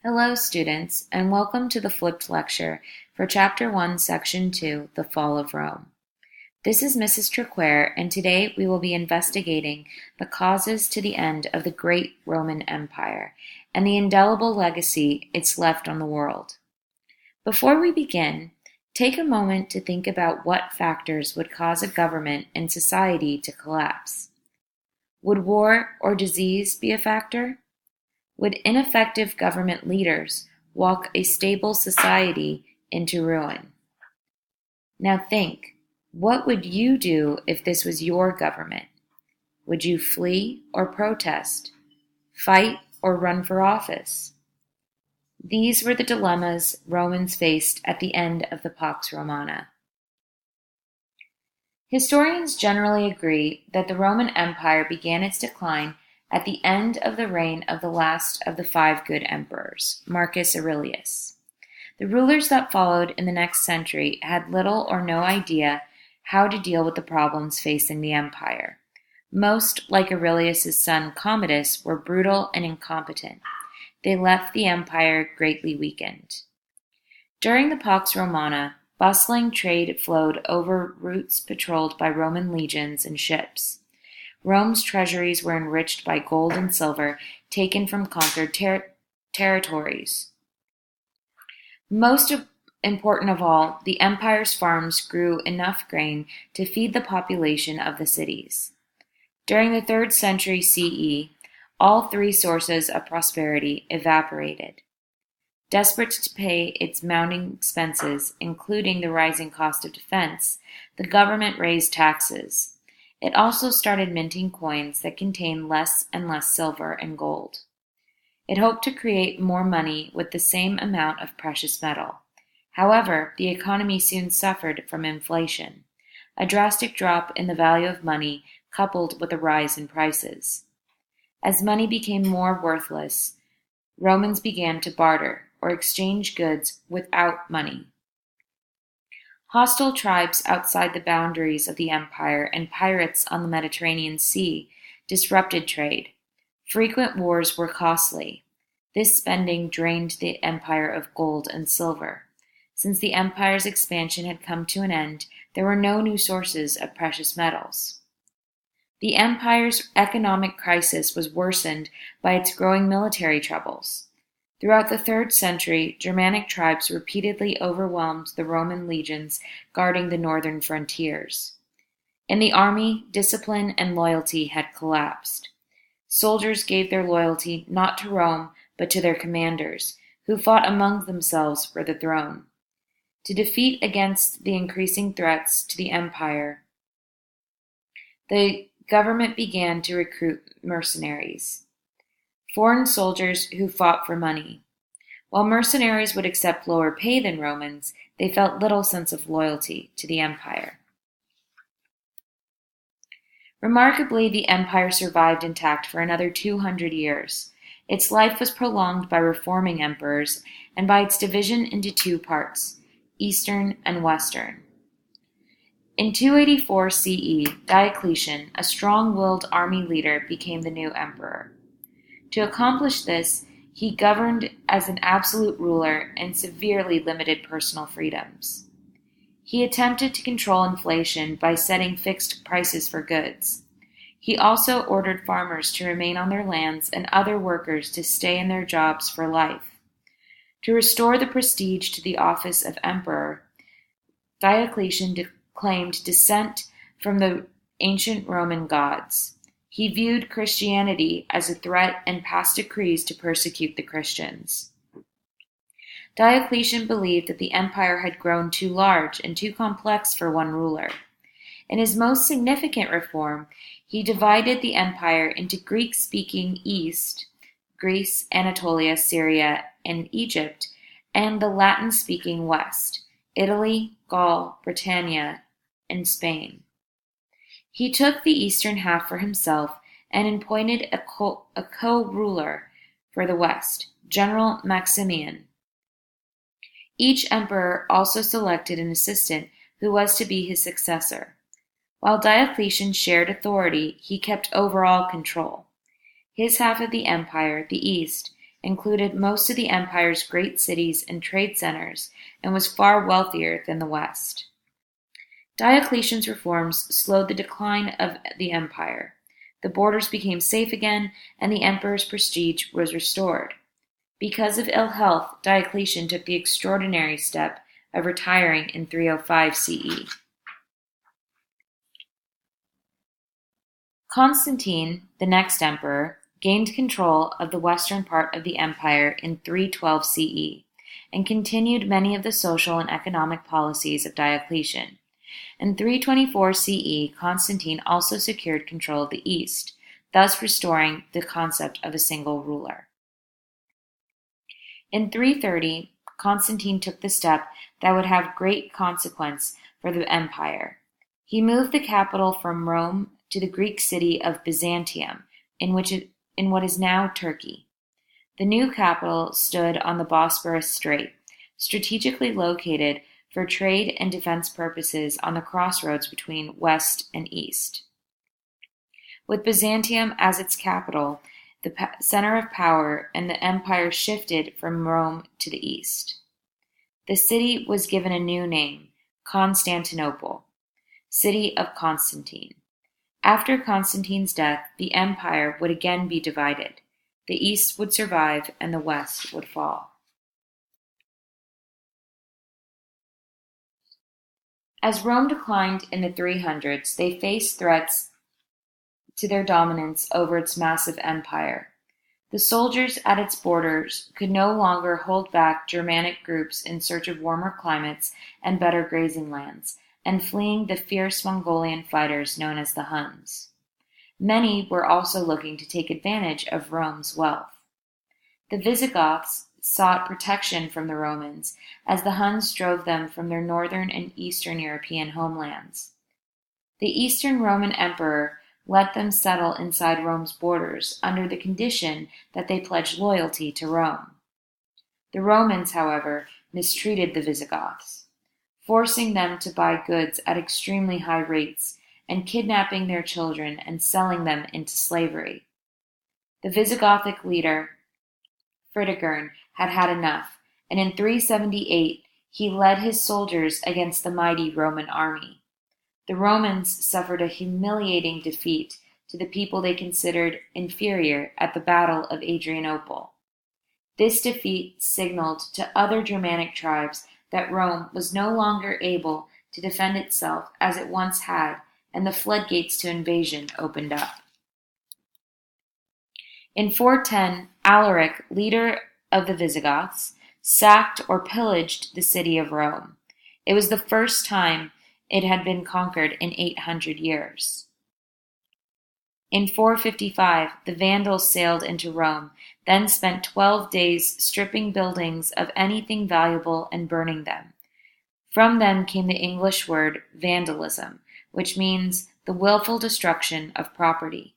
Hello, students, and welcome to the flipped lecture for Chapter 1, Section 2, The Fall of Rome. This is Mrs. Traquair, and today we will be investigating the causes to the end of the great Roman Empire and the indelible legacy it's left on the world. Before we begin, take a moment to think about what factors would cause a government and society to collapse. Would war or disease be a factor? Would ineffective government leaders walk a stable society into ruin? Now think, what would you do if this was your government? Would you flee or protest, fight or run for office? These were the dilemmas Romans faced at the end of the Pax Romana. Historians generally agree that the Roman Empire began its decline at the end of the reign of the last of the five good emperors, Marcus Aurelius. The rulers that followed in the next century had little or no idea how to deal with the problems facing the empire. Most, like Aurelius' son Commodus, were brutal and incompetent. They left the empire greatly weakened. During the Pax Romana, bustling trade flowed over routes patrolled by Roman legions and ships. Rome's treasuries were enriched by gold and silver taken from conquered territories. Most important of all, the empire's farms grew enough grain to feed the population of the cities. During the 3rd century CE, all three sources of prosperity evaporated. Desperate to pay its mounting expenses, including the rising cost of defense, the government raised taxes. It also started minting coins that contained less and less silver and gold. It hoped to create more money with the same amount of precious metal. However, the economy soon suffered from inflation, a drastic drop in the value of money coupled with a rise in prices. As money became more worthless, Romans began to barter or exchange goods without money. Hostile tribes outside the boundaries of the empire and pirates on the Mediterranean Sea disrupted trade. Frequent wars were costly. This spending drained the empire of gold and silver. Since the empire's expansion had come to an end, there were no new sources of precious metals. The empire's economic crisis was worsened by its growing military troubles. Throughout the 3rd century, Germanic tribes repeatedly overwhelmed the Roman legions guarding the northern frontiers. In the army, discipline and loyalty had collapsed. Soldiers gave their loyalty not to Rome, but to their commanders, who fought among themselves for the throne. To defeat against the increasing threats to the empire, the government began to recruit mercenaries, foreign soldiers who fought for money. While mercenaries would accept lower pay than Romans, they felt little sense of loyalty to the empire. Remarkably, the empire survived intact for another 200 years. Its life was prolonged by reforming emperors and by its division into two parts, Eastern and Western. In 284 CE, Diocletian, a strong-willed army leader, became the new emperor. To accomplish this, he governed as an absolute ruler and severely limited personal freedoms. He attempted to control inflation by setting fixed prices for goods. He also ordered farmers to remain on their lands and other workers to stay in their jobs for life. To restore the prestige to the office of emperor, Diocletian claimed descent from the ancient Roman gods. He viewed Christianity as a threat and passed decrees to persecute the Christians. Diocletian believed that the empire had grown too large and too complex for one ruler. In his most significant reform, he divided the empire into Greek-speaking East, Greece, Anatolia, Syria, and Egypt, and the Latin-speaking West, Italy, Gaul, Britannia, and Spain. He took the eastern half for himself and appointed a co-ruler for the west, General Maximian. Each emperor also selected an assistant who was to be his successor. While Diocletian shared authority, he kept overall control. His half of the empire, the East, included most of the empire's great cities and trade centers, and was far wealthier than the West. Diocletian's reforms slowed the decline of the empire. The borders became safe again, and the emperor's prestige was restored. Because of ill health, Diocletian took the extraordinary step of retiring in 305 CE. Constantine, the next emperor, gained control of the western part of the empire in 312 CE and continued many of the social and economic policies of Diocletian. In 324 CE, Constantine also secured control of the East, thus restoring the concept of a single ruler. In 330, Constantine took the step that would have great consequence for the empire. He moved the capital from Rome to the Greek city of Byzantium, in what is now Turkey. The new capital stood on the Bosporus Strait, strategically located for trade and defense purposes on the crossroads between West and East. With Byzantium as its capital, the center of power, and the empire shifted from Rome to the east. The city was given a new name, Constantinople, city of Constantine. After Constantine's death, the empire would again be divided. The east would survive and the west would fall. As Rome declined in the 300s, they faced threats to their dominance over its massive empire. The soldiers at its borders could no longer hold back Germanic groups in search of warmer climates and better grazing lands, and fleeing the fierce Mongolian fighters known as the Huns. Many were also looking to take advantage of Rome's wealth. The Visigoths sought protection from the Romans, as the Huns drove them from their northern and eastern European homelands. The Eastern Roman Emperor let them settle inside Rome's borders under the condition that they pledged loyalty to Rome. The Romans, however, mistreated the Visigoths, forcing them to buy goods at extremely high rates and kidnapping their children and selling them into slavery. The Visigothic leader, Fritigern, had had enough, and in 378 he led his soldiers against the mighty Roman army. The Romans suffered a humiliating defeat to the people they considered inferior at the Battle of Adrianople. This defeat signaled to other Germanic tribes that Rome was no longer able to defend itself as it once had, and the floodgates to invasion opened up. In 410, Alaric, leader of the Visigoths, sacked or pillaged the city of Rome. It was the first time it had been conquered in 800 years. In 455, the Vandals sailed into Rome, then spent 12 days stripping buildings of anything valuable and burning them. From them came the English word vandalism, which means the willful destruction of property.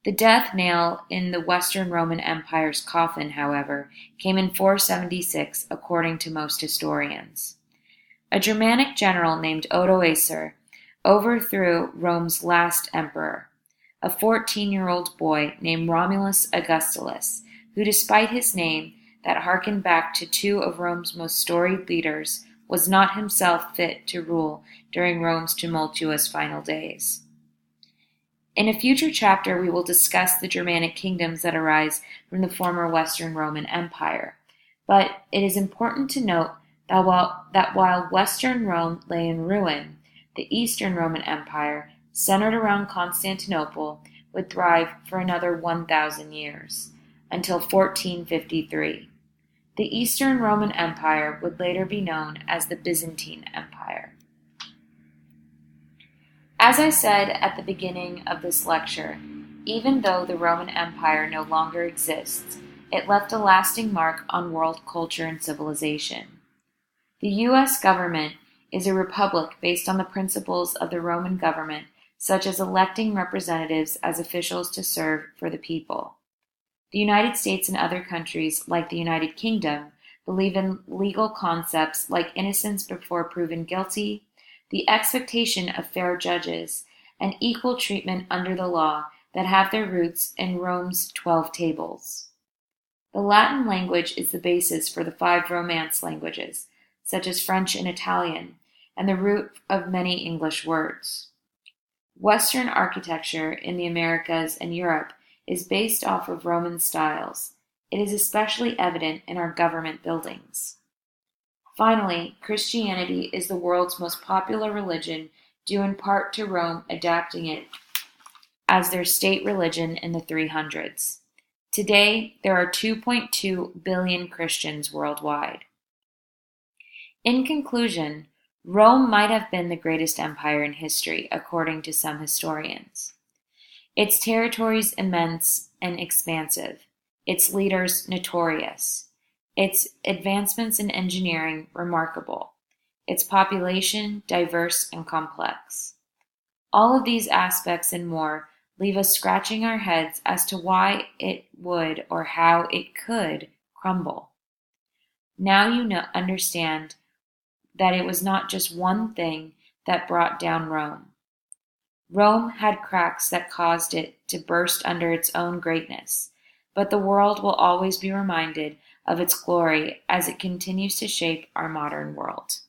The death nail in the Western Roman Empire's coffin, however, came in 476, according to most historians. A Germanic general named Odoacer overthrew Rome's last emperor, a 14-year-old boy named Romulus Augustulus, who, despite his name that harkened back to two of Rome's most storied leaders, was not himself fit to rule during Rome's tumultuous final days. In a future chapter, we will discuss the Germanic kingdoms that arise from the former Western Roman Empire, but it is important to note that while Western Rome lay in ruin, the Eastern Roman Empire, centered around Constantinople, would thrive for another 1,000 years, until 1453. The Eastern Roman Empire would later be known as the Byzantine Empire. As I said at the beginning of this lecture, even though the Roman Empire no longer exists, it left a lasting mark on world culture and civilization. The U.S. government is a republic based on the principles of the Roman government, such as electing representatives as officials to serve for the people. The United States and other countries, like the United Kingdom, believe in legal concepts like innocence before proven guilty, the expectation of fair judges, and equal treatment under the law that have their roots in Rome's 12 Tables. The Latin language is the basis for the 5 Romance languages, such as French and Italian, and the root of many English words. Western architecture in the Americas and Europe is based off of Roman styles. It is especially evident in our government buildings. Finally, Christianity is the world's most popular religion, due in part to Rome adapting it as their state religion in the 300s. Today, there are 2.2 billion Christians worldwide. In conclusion, Rome might have been the greatest empire in history, according to some historians. Its territories immense and expansive, its leaders notorious, its advancements in engineering remarkable, its population diverse and complex. All of these aspects and more leave us scratching our heads as to why it would or how it could crumble. Now you understand that it was not just one thing that brought down Rome. Rome had cracks that caused it to burst under its own greatness, but the world will always be reminded of its glory as it continues to shape our modern world.